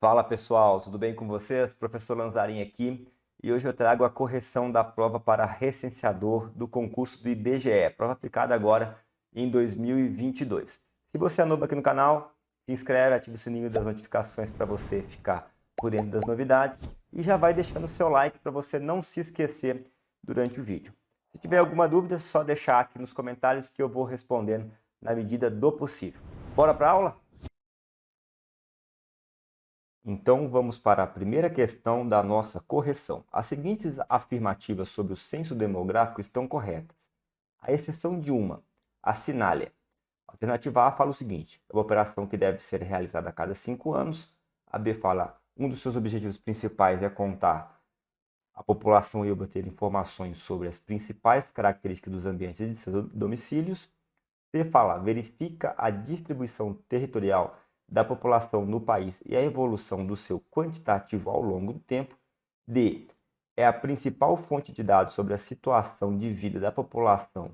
Fala pessoal, tudo bem com vocês? Professor Lanzarin aqui e hoje eu trago a correção da prova para recenseador do concurso do IBGE, prova aplicada agora em 2022. Se você é novo aqui no canal, se inscreve, ativa o sininho das notificações para você ficar por dentro das novidades e já vai deixando o seu like para você não se esquecer durante o vídeo. Se tiver alguma dúvida, é só deixar aqui nos comentários que eu vou respondendo na medida do possível. Bora para a aula? Então, vamos para a primeira questão da nossa correção. As seguintes afirmativas sobre o censo demográfico estão corretas, à exceção de uma, assinale-a. A alternativa A fala o seguinte: é uma operação que deve ser realizada a cada 5 anos. A B fala, um dos seus objetivos principais é contar a população e obter informações sobre as principais características dos ambientes e de seus domicílios. C fala, verifica a distribuição territorial da população no país e a evolução do seu quantitativo ao longo do tempo. D, é a principal fonte de dados sobre a situação de vida da população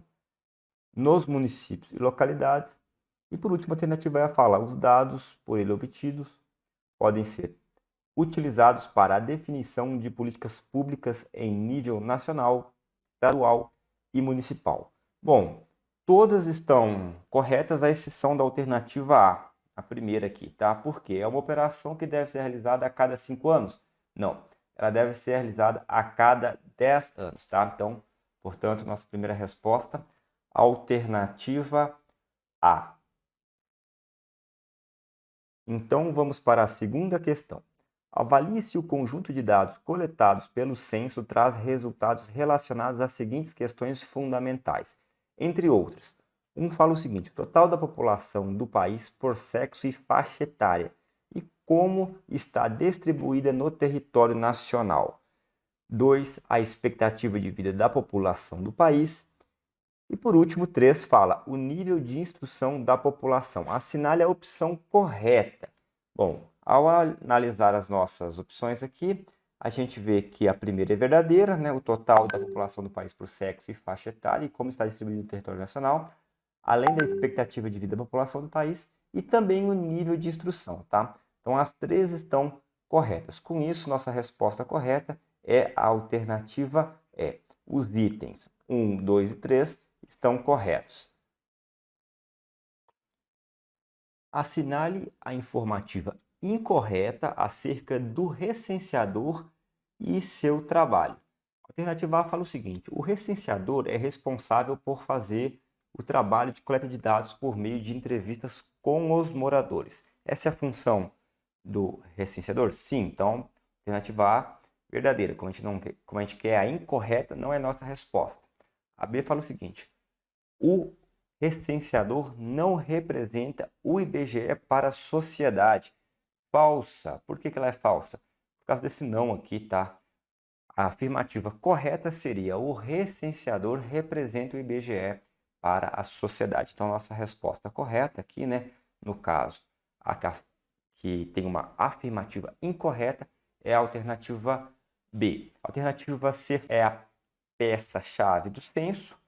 nos municípios e localidades. E por último, a alternativa é falar, os dados por ele obtidos podem ser utilizados para a definição de políticas públicas em nível nacional, estadual e municipal. Bom, todas estão corretas, à exceção da alternativa A, a primeira aqui, tá? Porque é uma operação que deve ser realizada a cada 5 anos? Não, ela deve ser realizada a cada 10 anos, tá? Então, portanto, nossa primeira resposta, alternativa A. Então, vamos para a segunda questão. Avalie se o conjunto de dados coletados pelo censo traz resultados relacionados às seguintes questões fundamentais. Entre outras, fala o seguinte: o total da população do país por sexo e faixa etária e como está distribuída no território nacional. 2, a expectativa de vida da população do país. E por último, 3 fala o nível de instrução da população. Assinale a opção correta. Bom, ao analisar as nossas opções aqui, a gente vê que a primeira é verdadeira, né? O total da população do país por sexo e faixa etária e como está distribuído no território nacional, além da expectativa de vida da população do país e também o nível de instrução, tá? Então, as três estão corretas. Com isso, nossa resposta correta é a alternativa E. Os itens 1, 2 e 3 estão corretos. Assinale a informativa incorreta acerca do recenseador e seu trabalho. A alternativa A fala o seguinte: o recenseador é responsável por fazer o trabalho de coleta de dados por meio de entrevistas com os moradores. Essa é a função do recenseador? Sim, então, alternativa A, verdadeira. Como a gente quer a incorreta, não é nossa resposta. A B fala o seguinte: o recenseador não representa o IBGE para a sociedade. Falsa. Por que ela é falsa? Por causa desse não aqui, tá? A afirmativa correta seria: o recenseador representa o IBGE para a sociedade. Então, nossa resposta correta aqui, né? No caso, a que tem uma afirmativa incorreta é a alternativa B. A alternativa C é a peça-chave do censo.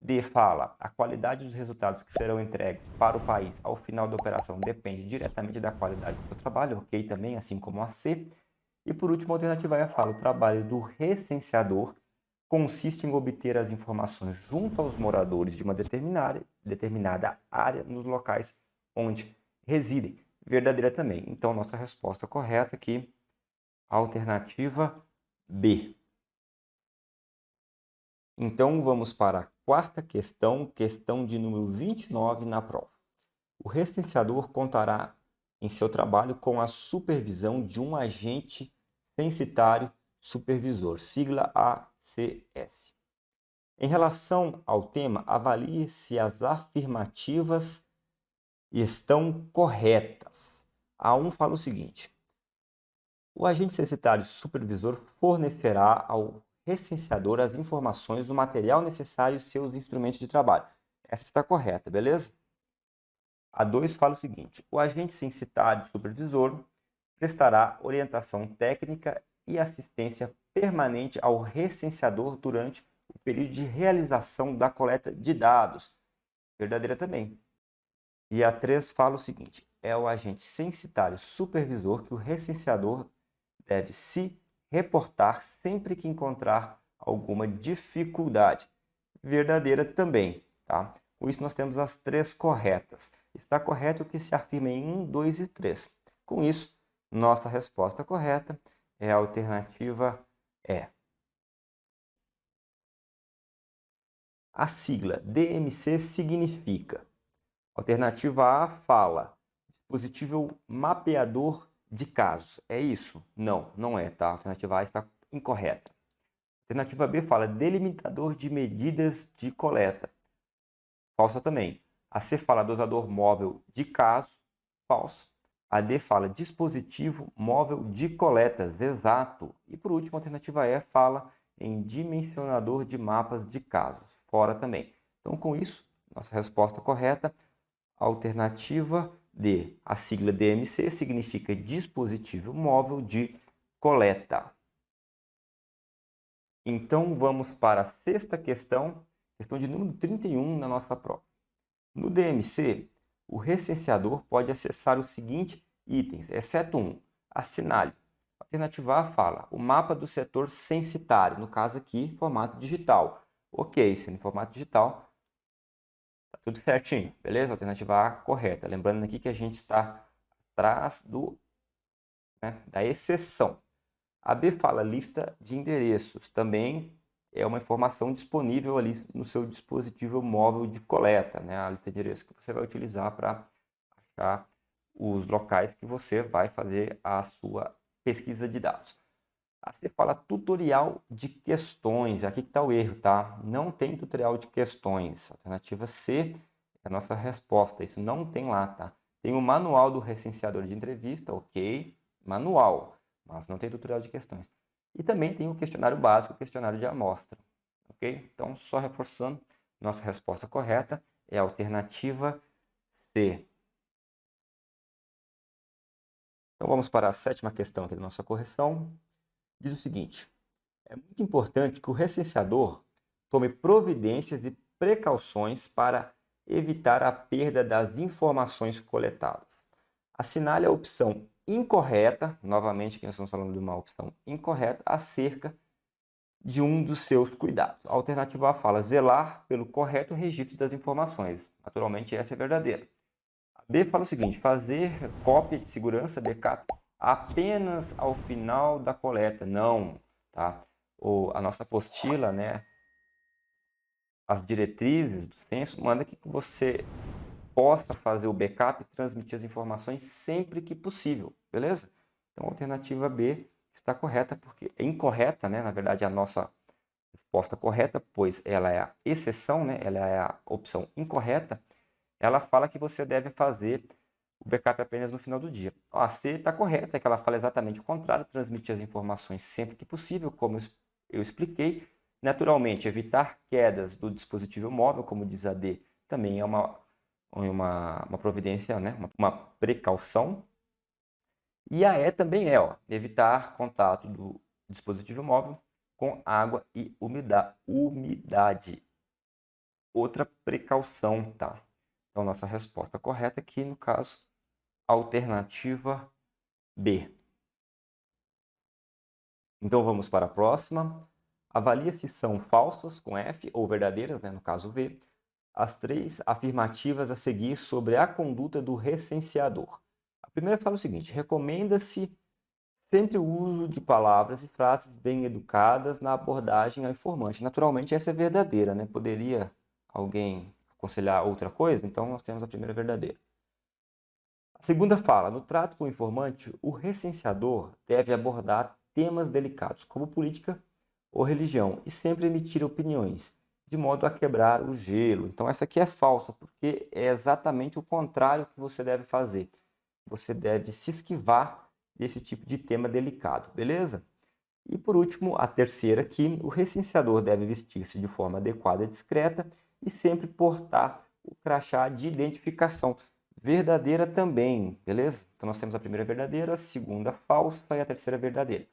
D fala, a qualidade dos resultados que serão entregues para o país ao final da operação depende diretamente da qualidade do seu trabalho, ok também, assim como a C. E por último, a alternativa E fala, o trabalho do recenseador consiste em obter as informações junto aos moradores de uma determinada área nos locais onde residem. Verdadeira também. Então, nossa resposta correta aqui, alternativa B. Então, vamos para a quarta questão, questão de número 29 na prova. O recenseador contará em seu trabalho com a supervisão de um agente censitário supervisor, sigla ACS. Em relação ao tema, avalie se as afirmativas estão corretas. A1 fala o seguinte: o agente censitário supervisor fornecerá ao recenseador as informações do material necessário e seus instrumentos de trabalho. Essa está correta, beleza? A 2 fala o seguinte: o agente censitário supervisor prestará orientação técnica e assistência permanente ao recenseador durante o período de realização da coleta de dados. Verdadeira também. E a 3 fala o seguinte: é o agente censitário supervisor que o recenseador deve se reportar sempre que encontrar alguma dificuldade. Verdadeira também, tá? Com isso, nós temos as 3 corretas. Está correto o que se afirma em 1, 2 e 3. Com isso, nossa resposta correta é a alternativa E. A sigla DMC significa: alternativa A fala dispositivo mapeador de casos. É isso? Não, não é, tá? A alternativa A está incorreta. Alternativa B fala delimitador de medidas de coleta. Falsa também. A C fala dosador móvel de casos. Falso. A D fala dispositivo móvel de coletas. Exato. E por último, a alternativa E fala em dimensionador de mapas de casos. Fora também. Então, com isso, nossa resposta correta, alternativa D. A sigla DMC significa dispositivo móvel de coleta. Então, vamos para a 6ª questão, questão de número 31 na nossa prova. No DMC, o recenseador pode acessar os seguintes itens, exceto um: assinale. Alternativa A fala o mapa do setor censitário, no caso aqui, formato digital. Ok, sendo em formato digital, tá tudo certinho, beleza? Alternativa A correta. Lembrando aqui que a gente está atrás da exceção. A B fala lista de endereços. Também é uma informação disponível ali no seu dispositivo móvel de coleta, né? A lista de endereços que você vai utilizar para achar os locais que você vai fazer a sua pesquisa de dados. A C fala tutorial de questões. Aqui que está o erro, tá? Não tem tutorial de questões. Alternativa C é a nossa resposta. Isso não tem lá, tá? Tem o manual do recenseador de entrevista, ok? Manual, mas não tem tutorial de questões. E também tem o questionário básico, o questionário de amostra, ok? Então, só reforçando, nossa resposta correta é a alternativa C. Então, vamos para a 7ª questão aqui da nossa correção. Diz o seguinte: é muito importante que o recenseador tome providências e precauções para evitar a perda das informações coletadas. Assinale a opção incorreta, novamente aqui nós estamos falando de uma opção incorreta, acerca de um dos seus cuidados. A alternativa A fala zelar pelo correto registro das informações. Naturalmente, essa é verdadeira. A B fala o seguinte: fazer cópia de segurança, backup, apenas ao final da coleta. Não, tá? A nossa apostila, né, as diretrizes do censo, manda que você possa fazer o backup e transmitir as informações sempre que possível, beleza? Então, a alternativa B está correta, porque é incorreta, né? Na verdade, a nossa resposta correta, pois ela é a exceção, né? Ela é a opção incorreta. Ela fala que você deve fazer o backup apenas no final do dia. A C está correta, é que ela fala exatamente o contrário, transmitir as informações sempre que possível, como eu expliquei. Naturalmente, evitar quedas do dispositivo móvel, como diz a D, também é uma providência, né? uma precaução. E a E também é, evitar contato do dispositivo móvel com água e umidade. Outra precaução, tá? Então, nossa resposta correta aqui, no caso, alternativa B. Então, vamos para a próxima. Avalie se são falsas, com F, ou verdadeiras, né, no caso V, as 3 afirmativas a seguir sobre a conduta do recenseador. A primeira fala o seguinte: recomenda-se sempre o uso de palavras e frases bem educadas na abordagem ao informante. Naturalmente, essa é verdadeira, né? Poderia alguém aconselhar outra coisa? Então, nós temos a primeira verdadeira. A segunda fala: no trato com o informante, o recenseador deve abordar temas delicados, como política ou religião, e sempre emitir opiniões, de modo a quebrar o gelo. Então, essa aqui é falsa, porque é exatamente o contrário que você deve fazer. Você deve se esquivar desse tipo de tema delicado, beleza? E por último, a terceira aqui: o recenseador deve vestir-se de forma adequada e discreta e sempre portar o crachá de identificação. Verdadeira também, beleza? Então, nós temos a primeira verdadeira, a segunda falsa e a terceira verdadeira.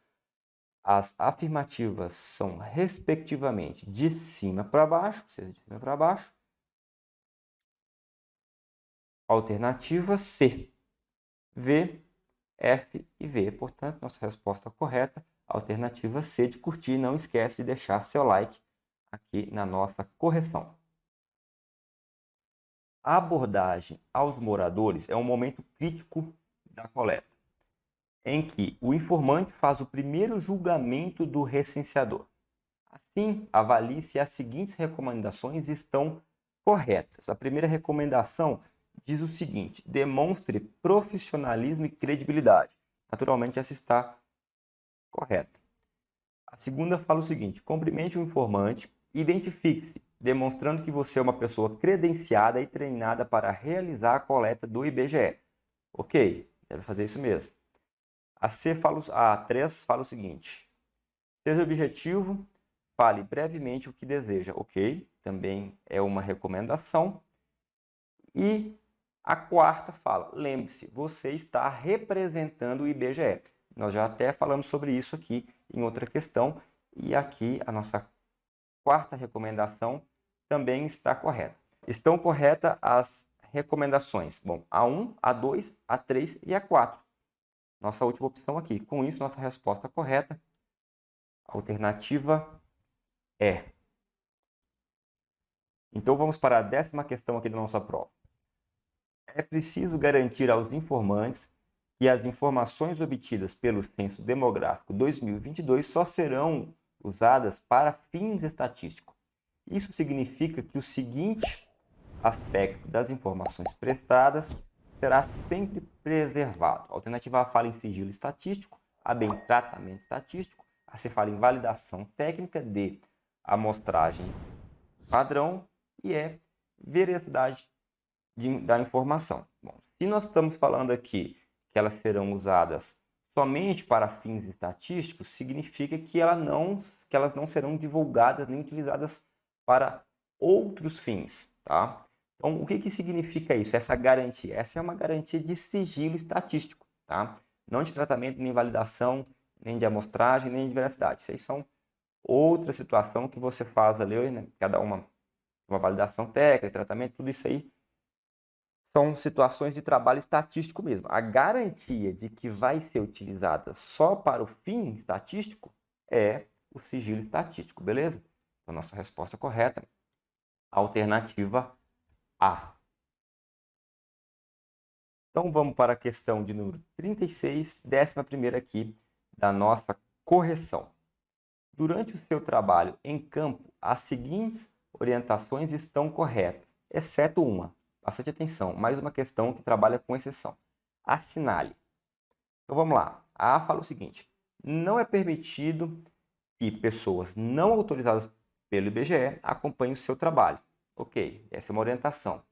As afirmativas são, respectivamente, de cima para baixo, ou seja, de cima para baixo. Alternativa C. V, F e V. Portanto, nossa resposta correta, alternativa C de curtir. Não esquece de deixar seu like aqui na nossa correção. A abordagem aos moradores é um momento crítico da coleta, em que o informante faz o primeiro julgamento do recenseador. Assim, avalie se as seguintes recomendações estão corretas. A primeira recomendação diz o seguinte: demonstre profissionalismo e credibilidade. Naturalmente, essa está correta. A segunda fala o seguinte: cumprimente o informante, identifique-se, demonstrando que você é uma pessoa credenciada e treinada para realizar a coleta do IBGE. Ok, deve fazer isso mesmo. A 3 fala o seguinte: seja objetivo, fale brevemente o que deseja. Ok, também é uma recomendação. E a quarta fala: lembre-se, você está representando o IBGE. Nós já até falamos sobre isso aqui em outra questão. E aqui a nossa quarta recomendação também está correta. Estão corretas as recomendações. Bom, A1, A2, A3 e A4. Nossa última opção aqui. Com isso, nossa resposta correta, alternativa é. Então, vamos para a 10ª questão aqui da nossa prova. É preciso garantir aos informantes que as informações obtidas pelo Censo Demográfico 2022 só serão usadas para fins estatísticos. Isso significa que o seguinte aspecto das informações prestadas será sempre preservado. A alternativa A fala em sigilo estatístico, A B em tratamento estatístico, A C fala em validação técnica, D amostragem padrão e E veracidade da informação. Bom, se nós estamos falando aqui que elas serão usadas somente para fins estatísticos, significa que elas não serão divulgadas nem utilizadas para outros fins, tá? Então, o que significa isso? Essa garantia? Essa é uma garantia de sigilo estatístico, tá? Não de tratamento, nem validação, nem de amostragem, nem de veracidade. Isso aí são outra situação que você faz ali, né? Cada uma validação técnica, tratamento, tudo isso aí são situações de trabalho estatístico mesmo. A garantia de que vai ser utilizada só para o fim estatístico é o sigilo estatístico, beleza? Então, nossa resposta correta, alternativa A. Então, vamos para a questão de número 36, 11ª aqui da nossa correção. Durante o seu trabalho em campo, as seguintes orientações estão corretas, exceto uma. Bastante atenção, mais uma questão que trabalha com exceção. Assinale. Então vamos lá. A A fala o seguinte: não é permitido que pessoas não autorizadas pelo IBGE acompanhem o seu trabalho. Ok, essa é uma orientação.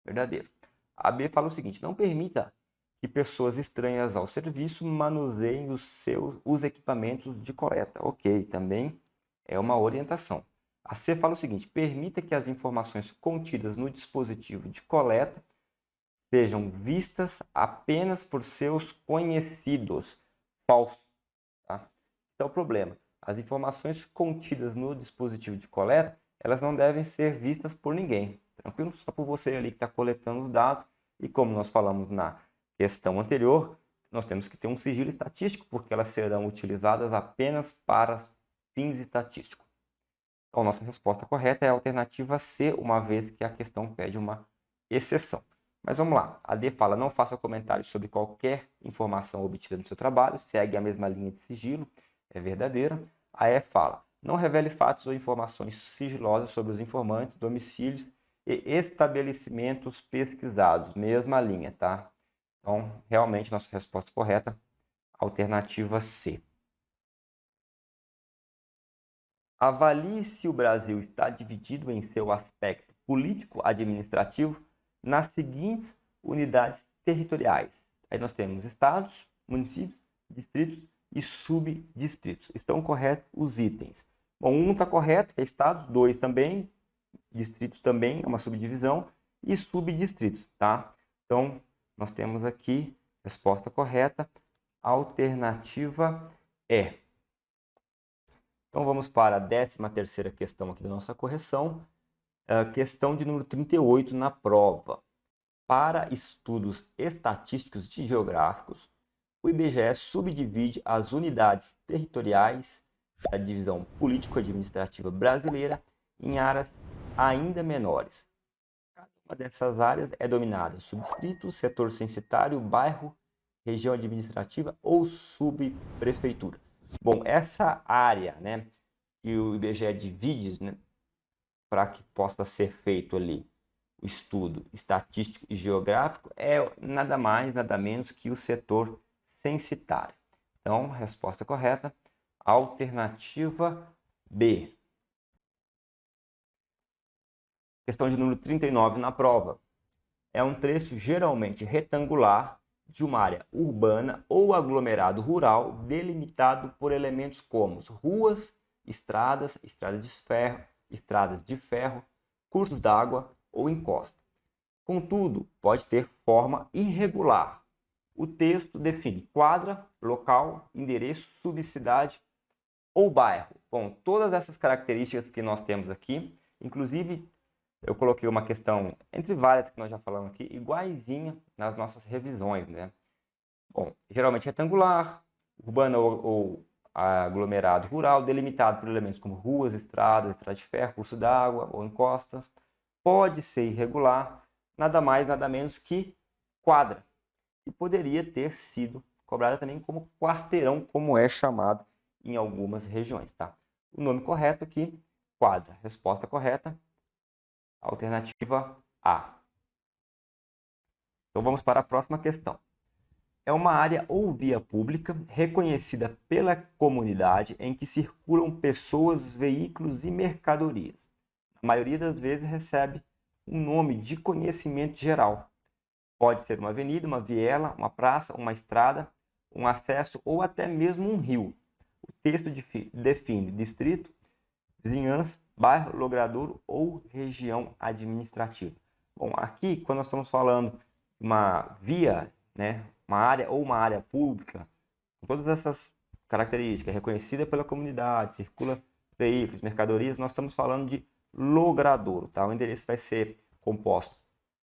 Verdadeiro. A B fala o seguinte: não permita que pessoas estranhas ao serviço manuseiem os equipamentos de coleta. Ok, também é uma orientação. A C fala o seguinte: permita que as informações contidas no dispositivo de coleta sejam vistas apenas por seus conhecidos. Falso. Tá? Então, o problema: as informações contidas no dispositivo de coleta, elas não devem ser vistas por ninguém. Tranquilo? Só por você ali que está coletando os dados. E como nós falamos na questão anterior, nós temos que ter um sigilo estatístico, porque elas serão utilizadas apenas para fins estatísticos. Então, nossa resposta correta é a alternativa C, uma vez que a questão pede uma exceção. Mas vamos lá. A D fala: não faça comentários sobre qualquer informação obtida no seu trabalho, segue a mesma linha de sigilo, é verdadeira. A E fala: não revele fatos ou informações sigilosas sobre os informantes, domicílios e estabelecimentos pesquisados, mesma linha, tá? Então, realmente, nossa resposta correta, alternativa C. Avalie se o Brasil está dividido em seu aspecto político-administrativo nas seguintes unidades territoriais. Aí nós temos estados, municípios, distritos e subdistritos. Estão corretos os itens. Bom, 1 está correto, que é estados, 2 também, distritos também, é uma subdivisão, e subdistritos, tá? Então, nós temos aqui resposta correta, alternativa E. Então, vamos para a 13ª questão aqui da nossa correção. Questão de número 38 na prova. Para estudos estatísticos e geográficos, o IBGE subdivide as unidades territoriais da divisão político-administrativa brasileira em áreas ainda menores. Cada uma dessas áreas é dominada subdistrito, setor censitário, bairro, região administrativa ou subprefeitura. Bom, essa área, né, que o IBGE divide, né, para que possa ser feito ali o estudo estatístico e geográfico, é nada mais, nada menos que o setor censitário. Então, resposta correta, alternativa B. Questão de número 39 na prova. É um trecho geralmente retangular de uma área urbana ou aglomerado rural delimitado por elementos como ruas, estradas, estradas de ferro, cursos d'água ou encosta. Contudo, pode ter forma irregular. O texto define quadra, local, endereço, subcidade ou bairro. Bom, todas essas características que nós temos aqui, inclusive eu coloquei uma questão, entre várias que nós já falamos aqui, iguaizinha nas nossas revisões, né? Bom, geralmente retangular, urbano ou aglomerado rural, delimitado por elementos como ruas, estradas de ferro, curso d'água ou encostas. Pode ser irregular, nada mais, nada menos que quadra, que poderia ter sido cobrada também como quarteirão, como é chamado em algumas regiões, tá? O nome correto aqui, quadra. Resposta correta, alternativa A. Então vamos para a próxima questão. É uma área ou via pública reconhecida pela comunidade em que circulam pessoas, veículos e mercadorias. A maioria das vezes recebe um nome de conhecimento geral. Pode ser uma avenida, uma viela, uma praça, uma estrada, um acesso ou até mesmo um rio. O texto define distrito, vizinhança, bairro, logradouro ou região administrativa. Bom, aqui, quando nós estamos falando de uma via, né, uma área ou uma área pública, com todas essas características, reconhecida pela comunidade, circula veículos, mercadorias, nós estamos falando de logradouro, tá? O endereço vai ser composto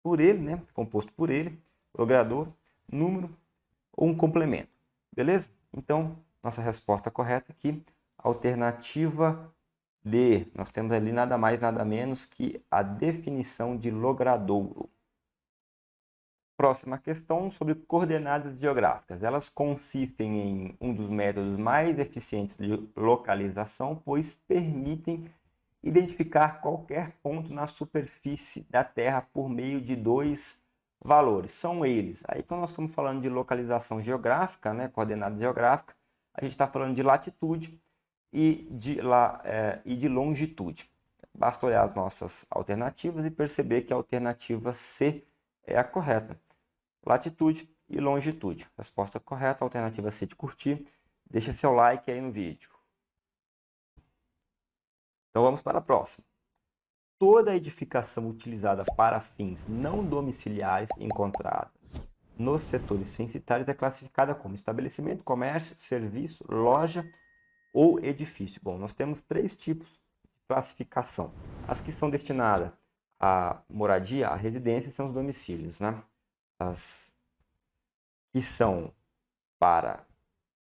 por ele, né? Composto por ele, logradouro, número ou um complemento, beleza? Então, nossa resposta correta aqui, alternativa D. Nós temos ali nada mais, nada menos que a definição de logradouro. Próxima questão sobre coordenadas geográficas. Elas consistem em um dos métodos mais eficientes de localização, pois permitem identificar qualquer ponto na superfície da Terra por meio de dois valores. São eles. Aí, quando nós estamos falando de localização geográfica, né, coordenada geográfica, a gente está falando de latitude e de longitude. Basta olhar as nossas alternativas e perceber que a alternativa C é a correta. Latitude e longitude. Resposta correta, alternativa C de curtir. Deixa seu like aí no vídeo. Então vamos para a próxima. Toda edificação utilizada para fins não domiciliares encontrada nos setores censitários é classificada como estabelecimento, comércio, serviço, loja ou edifício. Bom, nós temos três tipos de classificação. As que são destinadas à moradia, à residência, são os domicílios, né? As que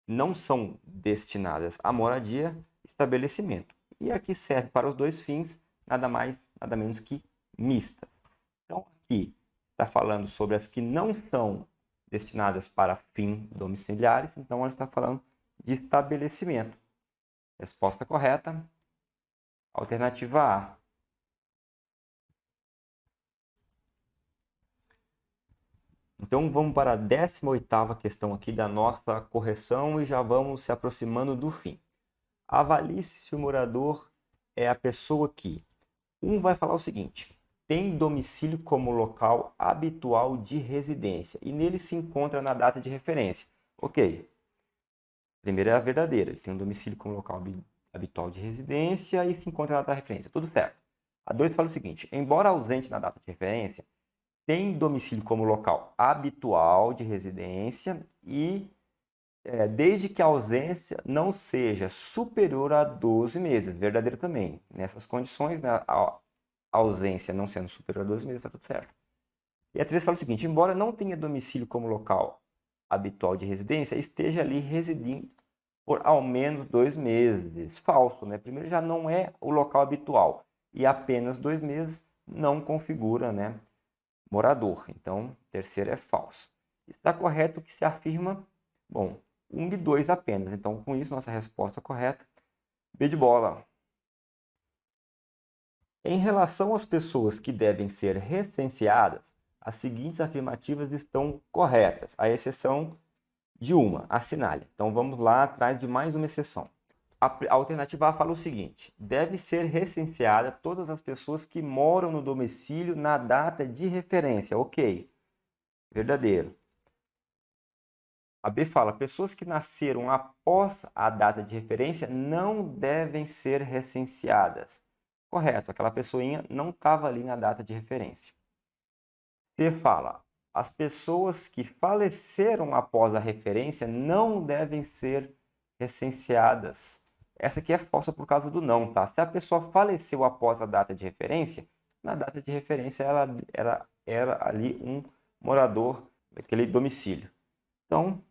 não são destinadas à moradia, estabelecimento. E aqui serve para os dois fins, nada mais, nada menos que mistas. Então, aqui está falando sobre as que não são destinadas para fins domiciliares, então ela está falando de estabelecimento. Resposta correta, alternativa A. Então vamos para a 18ª questão aqui da nossa correção e já vamos se aproximando do fim. Avalie se o morador é a pessoa que vai falar o seguinte: tem domicílio como local habitual de residência e nele se encontra na data de referência. Ok. Primeira é a verdadeira, ele tem um domicílio como local habitual de residência e se encontra na data de referência. Tudo certo. A 2 fala o seguinte: embora ausente na data de referência, tem domicílio como local habitual de residência e desde que a ausência não seja superior a 12 meses. Verdadeiro também. Nessas condições, né, a ausência não sendo superior a 12 meses, está tudo certo. E a 3 fala o seguinte: embora não tenha domicílio como local habitual de residência, esteja ali residindo por ao menos 2 meses. Falso, né? Primeiro, já não é o local habitual. E apenas 2 meses não configura, né, morador. Então, terceiro é falso. Está correto o que se afirma? Bom, 1 de 2 apenas. Então, com isso, nossa resposta correta. B de bola. Em relação às pessoas que devem ser recenseadas, as seguintes afirmativas estão corretas, à exceção de uma, assinale. Então vamos lá atrás de mais uma exceção. A alternativa A fala o seguinte: deve ser recenseada todas as pessoas que moram no domicílio na data de referência. Ok, verdadeiro. A B fala: pessoas que nasceram após a data de referência não devem ser recenseadas. Correto, aquela pessoinha não estava ali na data de referência. C fala: as pessoas que faleceram após a referência não devem ser recenseadas. Essa aqui é falsa por causa do não, tá? Se a pessoa faleceu após a data de referência, na data de referência ela era ali um morador daquele domicílio. Então,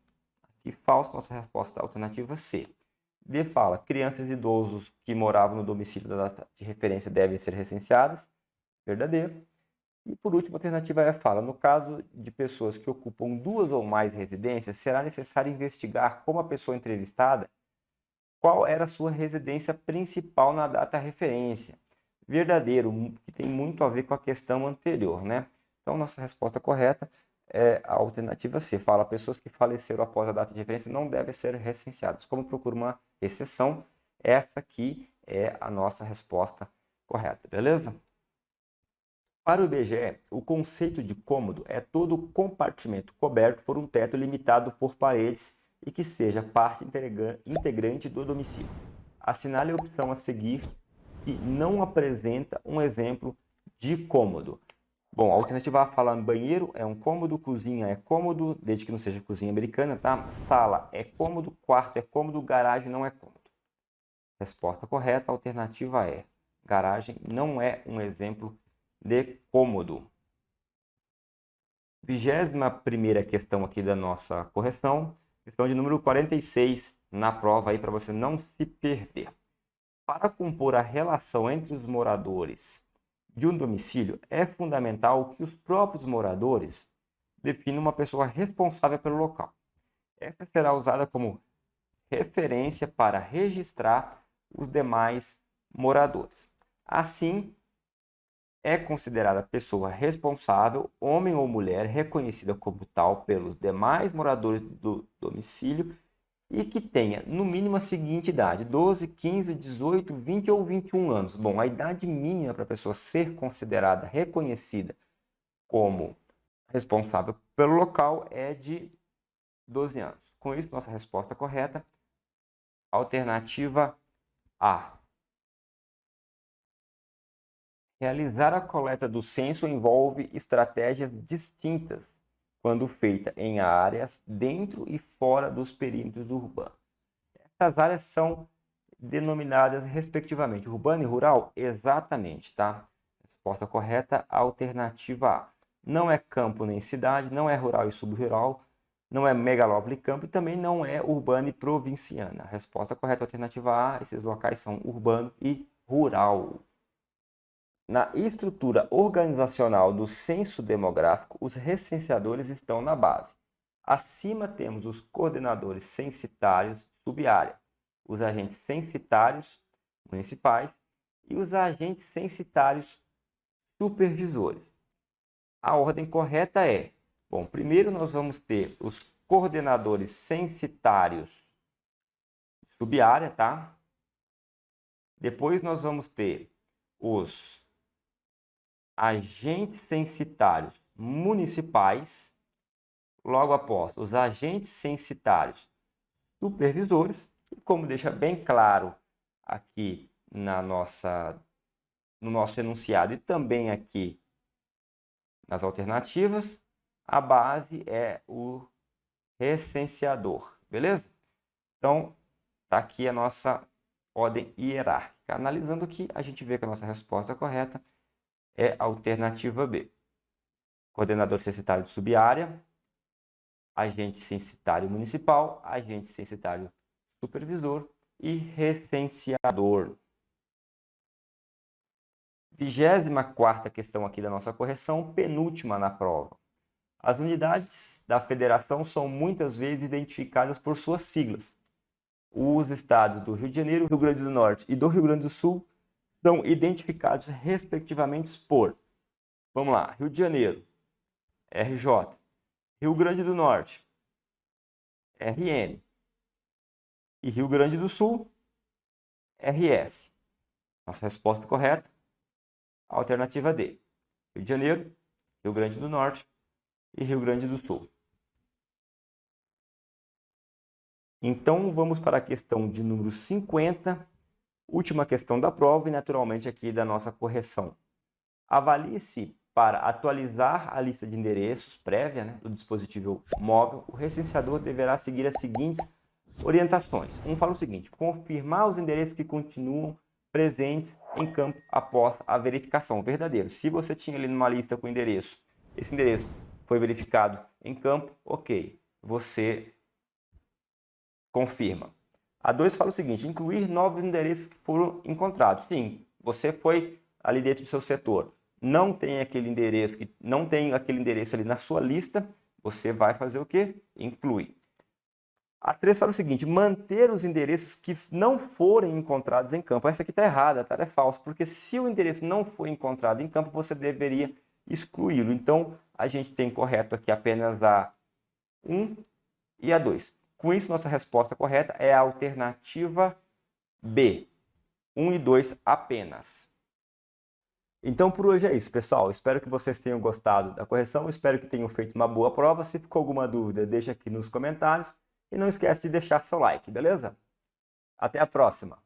aqui falso, nossa resposta é a alternativa C. D fala: crianças e idosos que moravam no domicílio da data de referência devem ser recenseadas. Verdadeiro. E por último, a alternativa E fala: no caso de pessoas que ocupam 2 ou mais residências, será necessário investigar como a pessoa entrevistada qual era a sua residência principal na data referência. Verdadeiro, que tem muito a ver com a questão anterior, né? Então, nossa resposta correta é a alternativa C. Fala: pessoas que faleceram após a data de referência não devem ser recenseadas. Como procura uma exceção, essa aqui é a nossa resposta correta, beleza? Para o IBGE, o conceito de cômodo é todo compartimento coberto por um teto limitado por paredes e que seja parte integrante do domicílio. Assinale a opção a seguir que não apresenta um exemplo de cômodo. Bom, a alternativa A fala: banheiro é um cômodo, cozinha é cômodo, desde que não seja cozinha americana, tá? Sala é cômodo, quarto é cômodo, garagem não é cômodo. Resposta correta, a alternativa é: garagem não é um exemplo de cômodo. 21ª questão aqui da nossa correção, questão de número 46 na prova aí para você não se perder. Para compor a relação entre os moradores de um domicílio, é fundamental que os próprios moradores definam uma pessoa responsável pelo local. Esta será usada como referência para registrar os demais moradores. Assim, é considerada pessoa responsável, homem ou mulher, reconhecida como tal pelos demais moradores do domicílio e que tenha, no mínimo, a seguinte idade: 12, 15, 18, 20 ou 21 anos. Bom, a idade mínima para a pessoa ser considerada reconhecida como responsável pelo local é de 12 anos. Com isso, nossa resposta correta, alternativa A. Realizar a coleta do censo envolve estratégias distintas quando feita em áreas dentro e fora dos perímetros urbanos. Essas áreas são denominadas respectivamente urbano e rural? Exatamente, tá? Resposta correta, alternativa A. Não é campo nem cidade, não é rural e subrural, não é megalópole e campo e também não é urbano e provinciana. Resposta correta, alternativa A. Esses locais são urbano e rural. Na estrutura organizacional do censo demográfico, os recenseadores estão na base. Acima temos os coordenadores censitários sub-área, os agentes censitários municipais e os agentes censitários supervisores. A ordem correta é: bom, primeiro nós vamos ter os coordenadores censitários sub-área, tá? Depois nós vamos ter os agentes censitários municipais, logo após os agentes censitários supervisores, e como deixa bem claro aqui no nosso enunciado e também aqui nas alternativas, a base é o recenseador, beleza? Então, tá aqui a nossa ordem hierárquica. Analisando aqui, a gente vê que a nossa resposta correta é a alternativa B. coordenador censitário de subárea, agente censitário municipal, agente censitário supervisor e recenseador. 24ª questão aqui da nossa correção, penúltima na prova. As unidades da federação são muitas vezes identificadas por suas siglas. Os estados do Rio de Janeiro, Rio Grande do Norte e do Rio Grande do Sul são identificados respectivamente por, vamos lá, Rio de Janeiro, RJ, Rio Grande do Norte, RN e Rio Grande do Sul, RS. Nossa resposta correta, alternativa D. Rio de Janeiro, Rio Grande do Norte e Rio Grande do Sul. Então, vamos para a questão de número 50, última questão da prova e, naturalmente, aqui da nossa correção. Avalie-se para atualizar a lista de endereços prévia, do dispositivo móvel, o recenseador deverá seguir as seguintes orientações. Um fala o seguinte: confirmar os endereços que continuam presentes em campo após a verificação. Verdadeiro. Se você tinha ali numa lista com endereço, esse endereço foi verificado em campo, ok, você confirma. A 2 fala o seguinte: incluir novos endereços que foram encontrados. Sim, você foi ali dentro do seu setor, não tem aquele endereço ali na sua lista, você vai fazer o quê? Inclui. A 3 fala o seguinte: manter os endereços que não forem encontrados em campo. Essa aqui está errada, tá? É falso, porque se o endereço não foi encontrado em campo, você deveria excluí-lo. Então, a gente tem correto aqui apenas a 1 e a 2. Com isso, nossa resposta correta é a alternativa B. 1 e 2 apenas. Então, por hoje é isso, pessoal. Espero que vocês tenham gostado da correção. Espero que tenham feito uma boa prova. Se ficou alguma dúvida, deixa aqui nos comentários. E não esquece de deixar seu like, beleza? Até a próxima!